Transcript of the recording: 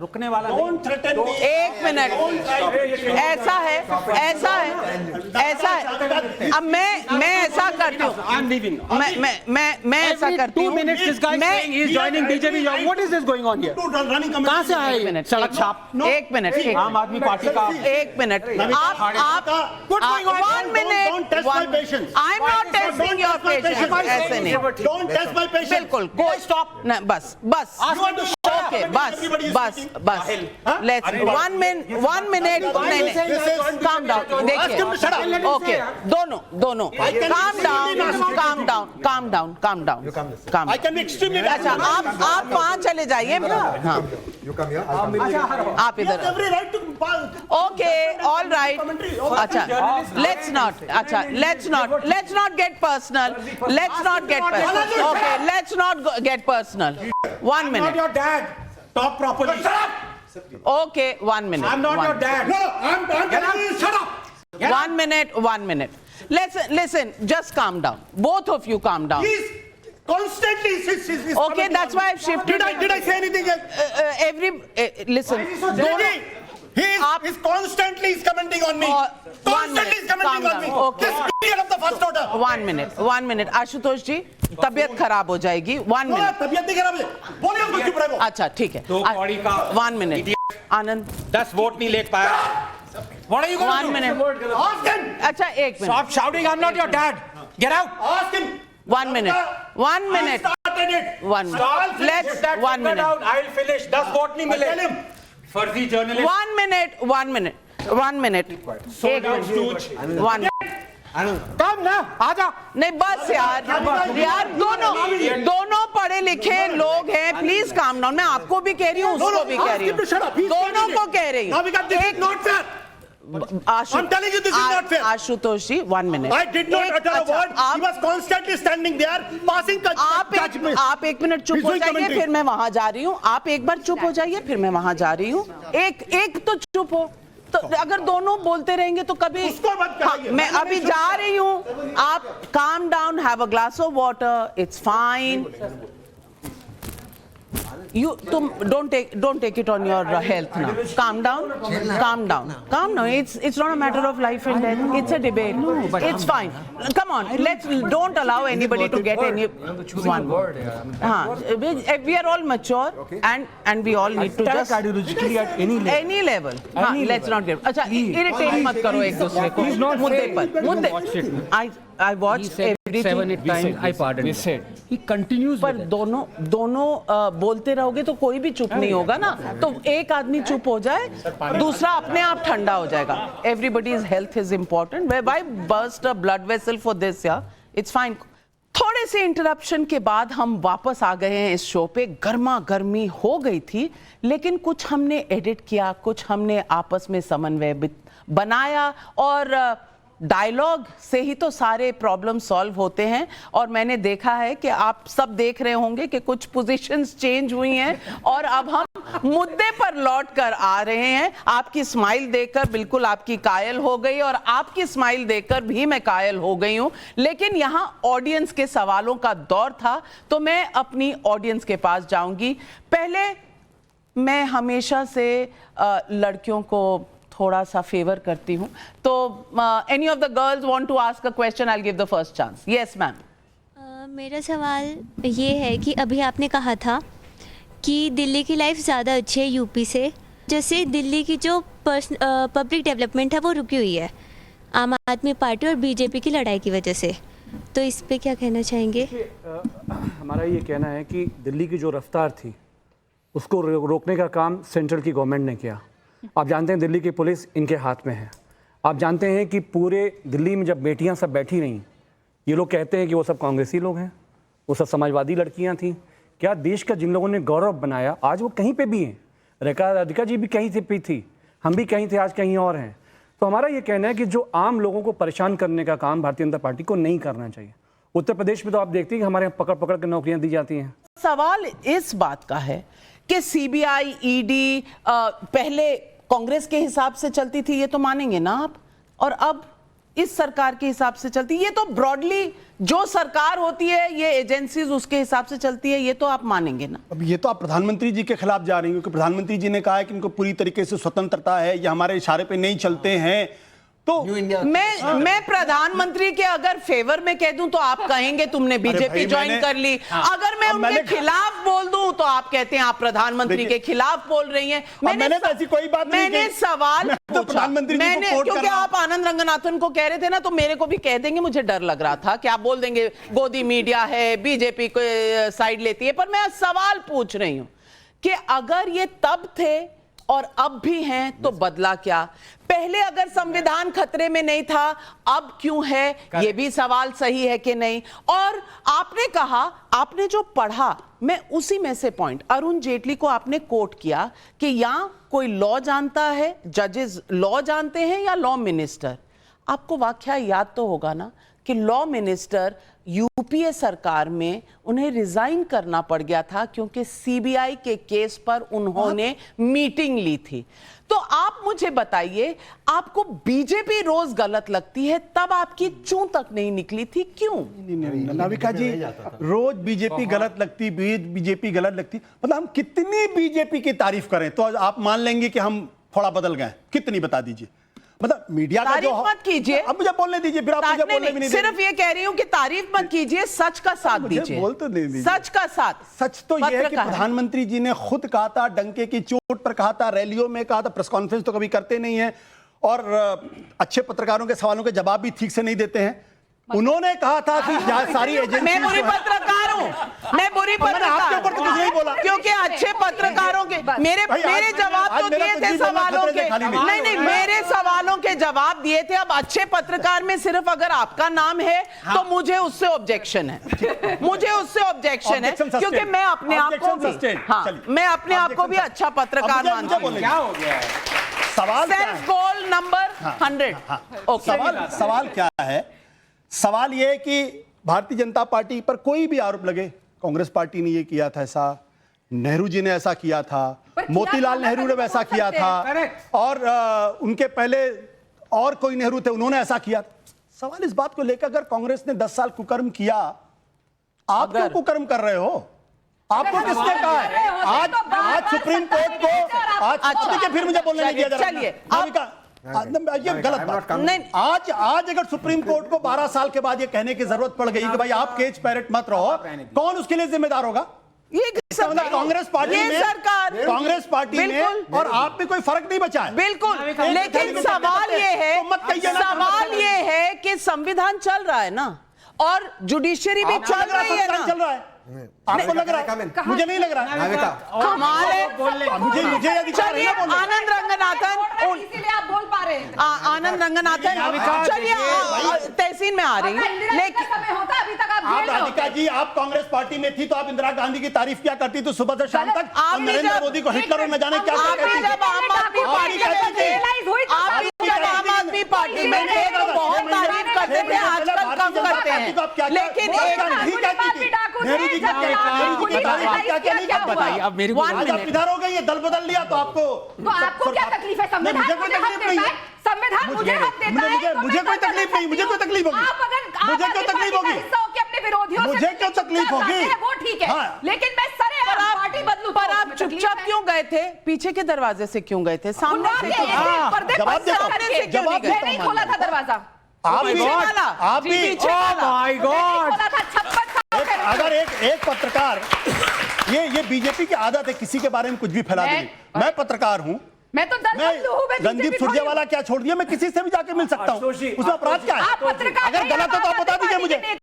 रुकने वाला एक मिनट, ऐसा है अब मैं ऐसा करती हूँ, मैं ऐसा करती हूँ। 2 minutes this guy saying he is joining BJP. What is this going on here? कहाँ से आए? एक मिनट, सड़क छाप। एक मिनट, आम आदमी पार्टी का एक मिनट, आप 1 minute, I am not testing your patience, ऐसे नहीं, बिल्कुल, stop. बस ओके, बस लेट्स 1 minute, नहीं, काम डाउन, देखिए, ओके, दोनों काम डाउन। अच्छा, आप वहाँ चले जाइए, हाँ, आप इधर, ओके, ऑल राइट, अच्छा, let's not get personal, okay, let's not get personal. 1 minute. I'm not your dad. Talk properly. Shut up. Okay, 1 minute. I'm not your dad. No, I'm telling you, shut up. 1 minute. Listen, just calm down. Both of you calm down. He's constantly. Okay, that's why I've shifted. Did I say anything else? Listen. He's constantly commenting on me. Constantly is commenting on me. Okay. This idiot of the first order. 1 minute. Ashutosh जी, तबीयत खराब हो जाएगी। 1 minute. तबीयत नहीं खराब है। बोलिए उसको चुप रहो। अच्छा, ठीक है। तो बॉडी का 1 minute. आनंद 10 वोट नहीं ले पाया। What are you going to 1 do? minute. Ask him. अच्छा, 1 minute. Stop shouting. I'm not your dad. Get out. Ask him. 1 minute. 1 minute. I started it. 1 minute. Let's 1 minute. I'll finish. 10 vote नहीं मिले। Tell him. फर्जी journalist. 1 minute. 1 minute. Sold out stooge. 1 minute. कम ना, आजा। नहीं, बस यार, दोनों पढ़े लिखे लोग हैं, प्लीज काम डाउन। मैं आपको भी कह रही हूँ, उसको भी कह रही हूँ, दोनों को कह रही हूँ। I'm telling you, this is not fair. Ashutosh ji, 1 minute. I did not utter a word. He was constantly standing there, passing judgment. आप 1 minute चुप हो जाइए, फिर मैं वहां जा रही हूँ। आप एक बार चुप हो जाइए, फिर मैं वहां जा रही हूँ। एक तो चुप हो, तो अगर दोनों बोलते रहेंगे तो कभी, हाँ, मैं अभी जा रही हूँ। आप calm down, have a glass of water, it's fine. तुम don't take it on your health now. Calm down. It's not a matter of life and death. It's a debate. It's fine. Come on, don't allow anybody to get any one word. We are all mature, and we all need to just ideologically at any level. Let's not get. अच्छा, irritate मत करो एक दूसरे को मुद्दे पर। I watched everything. 7-8 times I pardoned. We said he continues. पर दोनों बोलते रहोगे तो कोई भी चुप नहीं होगा ना। तो एक आदमी चुप हो जाए, दूसरा अपने आप ठंडा हो जाएगा। Everybody's health is important. Why burst a blood vessel for this? Yeah, it's fine. थोड़े से इंटरप्शन के बाद हम वापस आ गए हैं इस शो पे। गर्मा गर्मी हो गई थी, लेकिन कुछ हमने एडिट किया, कुछ हमने आपस में समन्वय बनाया, और डायलॉग से ही तो सारे प्रॉब्लम सॉल्व होते हैं। और मैंने देखा है कि आप सब देख रहे होंगे कि कुछ पोजीशंस चेंज हुई हैं, और अब हम मुद्दे पर लौट कर आ रहे हैं। आपकी स्माइल देखकर बिल्कुल आपकी कायल हो गई, और आपकी स्माइल देखकर भी मैं कायल हो गई हूं। लेकिन यहां ऑडियंस के सवालों का दौर था, तो मैं अपनी ऑडियंस के पास जाऊंगी। पहले मैं हमेशा से लड़कियों को थोड़ा सा फेवर करती हूँ, तो any of the girls want to ask a question, I will give the first chance. Yes ma'am. मेरा सवाल ये है कि अभी आपने कहा था कि दिल्ली की लाइफ ज़्यादा अच्छी है यूपी से। जैसे दिल्ली की जो पब्लिक डेवलपमेंट है वो रुकी हुई है आम आदमी पार्टी और बीजेपी की लड़ाई की वजह से, तो इस पे क्या कहना चाहेंगे? हमारा ये कहना है कि दिल्ली की जो रफ्तार थी उसको रोकने का काम सेंट्रल की गवर्नमेंट ने किया। आप जानते हैं दिल्ली की पुलिस इनके हाथ में है। आप जानते हैं कि पूरे दिल्ली में जब बेटियां सब बैठी रहीं, ये लोग कहते हैं कि वो सब कांग्रेसी लोग हैं, वो सब समाजवादी लड़कियां थीं। क्या देश का जिन लोगों ने गौरव बनाया आज वो कहीं पे भी हैं? राधिका जी भी कहीं पे थी, हम भी कहीं थे, आज कहीं और हैं। तो हमारा ये कहना है कि जो आम लोगों को परेशान करने का काम भारतीय जनता पार्टी को नहीं करना चाहिए। उत्तर प्रदेश में तो आप देखते हैं कि हमारे यहाँ पकड़ पकड़ के नौकरियाँ दी जाती हैं। सवाल इस बात का है कि सीबीआई, ईडी पहले कांग्रेस के हिसाब से चलती थी, ये तो मानेंगे ना आप, और अब इस सरकार के हिसाब से चलती है। ये तो ब्रॉडली जो सरकार होती है, ये एजेंसीज उसके हिसाब से चलती है, ये तो आप मानेंगे ना। अब ये तो आप प्रधानमंत्री जी के खिलाफ जा रही हो, क्योंकि प्रधानमंत्री जी ने कहा है कि इनको पूरी तरीके से स्वतंत्रता है, ये हमारे इशारे पे नहीं चलते हैं। तो मैं प्रधानमंत्री के अगर फेवर में कह दूं तो आप कहेंगे तुमने बीजेपी ज्वाइन कर ली। अगर मैं उनके खिलाफ बोल दूं तो आप कहते हैं आप प्रधानमंत्री के खिलाफ बोल रही हैं। मैंने तो ऐसी कोई बात नहीं मैंने सवाल तो प्रधानमंत्री जी को कोट क्योंकि आप आनंद रंगनाथन को कह रहे थे ना, तो मेरे को भी कह देंगे, मुझे डर लग रहा था कि आप बोल देंगे गोदी मीडिया है, बीजेपी को साइड लेती है। पर मैं सवाल पूछ रही हूं कि अगर ये तब थे और अब भी हैं तो बदला क्या? पहले अगर संविधान खतरे में नहीं था, अब क्यों है? ये भी सवाल सही है कि नहीं? और आपने कहा, आपने जो पढ़ा, मैं उसी में से पॉइंट, अरुण जेटली को आपने कोट किया कि यहां कोई लॉ जानता है, जजेस लॉ जानते हैं या लॉ मिनिस्टर? आपको वाकया याद तो होगा ना कि लॉ मिनिस्टर यूपीए सरकार में उन्हें रिजाइन करना पड़ गया था क्योंकि सीबीआई के केस पर उन्होंने मीटिंग ली थी। तो आप मुझे बताइए, आपको बीजेपी रोज गलत लगती है, तब आपकी चूं तक नहीं निकली थी, क्यों? नाविका जी, रोज बीजेपी गलत लगती, बीजेपी गलत लगती, मतलब हम कितनी बीजेपी की तारीफ करें तो आप मान लेंगे कि हम थोड़ा बदल गए? कितनी बता दीजिए। मतलब मीडिया का जो, मत कीजिए, अब मुझे बोलने दीजिए, फिर आप मुझे बोलने भी नहीं सिर्फ ये कह रही हूं कि तारीफ मत कीजिए, सच का साथ दीजिए। बोल तो नहीं दीजिए। सच का साथ। सच तो यह है कि प्रधानमंत्री जी ने खुद कहा था, डंके की चोट पर कहा था, रैलियों में कहा था, प्रेस कॉन्फ्रेंस तो कभी करते नहीं है, और अच्छे पत्रकारों के सवालों के जवाब भी ठीक से नहीं देते हैं। उन्होंने कहा था कि सारी एजेंसी, मैं बुरी पत्रकार हूं, मैं बुरी पत्रकार, आपके ऊपर तो कुछ नहीं बोला, क्योंकि अच्छे पत्रकारों के मेरे जवाब तो दिए थे सवालों के, नहीं मेरे सवालों के जवाब दिए थे। अब अच्छे पत्रकार में सिर्फ अगर आपका नाम है तो मुझे उससे ऑब्जेक्शन है, मुझे उससे ऑब्जेक्शन है, क्योंकि मैं अपने आप को भी, हाँ, मैं अपने आप को भी अच्छा पत्रकार मानती हूँ। क्या हो गया? सवाल सेल्फ गोल नंबर 100। सवाल क्या है? सवाल यह है कि भारतीय जनता पार्टी पर कोई भी आरोप लगे, कांग्रेस पार्टी ने यह किया था ऐसा, नेहरू जी ने ऐसा किया था, मोतीलाल नेहरू ने वैसा किया था, और उनके पहले और कोई नेहरू थे, उन्होंने ऐसा किया। सवाल इस बात को लेकर, अगर कांग्रेस ने 10 साल कुकर्म किया, आप क्यों कुकर्म कर रहे हो? आपको किसने कहा है? आज सुप्रीम कोर्ट को, आज फिर मुझे बोलने नहीं दिया जा रहा। चलिए, ये गलत बात नहीं। आज अगर सुप्रीम कोर्ट को 12 साल के बाद ये कहने की जरूरत पड़ गई कि भाई आप केज पैरेट मत रहो, कौन उसके लिए जिम्मेदार होगा? ये कांग्रेस पार्टी में, कांग्रेस पार्टी में और आप में कोई फर्क नहीं बचा है। बिल्कुल, लेकिन सवाल ये है कि संविधान चल रहा है ना, और जुडिशरी भी चल रही है ना। चल रहा है, आपको लग रहा है? मुझे नहीं लग रहा है। कमाल है। मुझे अधिकार है ना बोलने। आनंद रंगनाथन, इसीलिए आप बोल पा रहे हैं। आनंद रंगनाथन, चलिए तहसीन में आ रही हूँ, लेकिन समय होता अभी तक आप राधिका जी, आप कांग्रेस पार्टी में थी तो आप इंदिरा गांधी की तारीफ क्या करती थी सुबह से शाम तक? आप नरेंद्र मोदी को हिटलर और न जाने क्या कहती थी। जब आम आदमी पार्टी में थे तो बहुत तारीफ करते थे, आजकल कम करते हैं। लेकिन नेहरू जी क्या बताइए, अब मेरे को आप इधर हो गए, ये दल बदल लिया तो आपको क्या तकलीफ है? संविधान मुझे कोई तकलीफ नहीं है, संविधान मुझे हक देता है, मुझे कोई तकलीफ नहीं, मुझे कोई तकलीफ होगी, मुझे क्यों तकलीफ होगी? अपने विरोधियों मुझे क्यों तकलीफ होगी? वो ठीक है, लेकिन मैं पार्टी बदलूं। पर आप चुपचाप क्यों गए थे? पीछे के दरवाजे से क्यों गए थे? सामने से जवाब नहीं खोला था दरवाजा। आप भी माय गॉड, अगर एक पत्रकार, ये बीजेपी की आदत है किसी के बारे में कुछ भी फैला देनी। मैं पत्रकार हूं, मैं तो रणदीप सुरजेवाला क्या छोड़ दिया, मैं किसी से भी जाके मिल सकता हूं, उसमें अपराध क्या है? अगर गलत है तो आप बता दीजिए मुझे।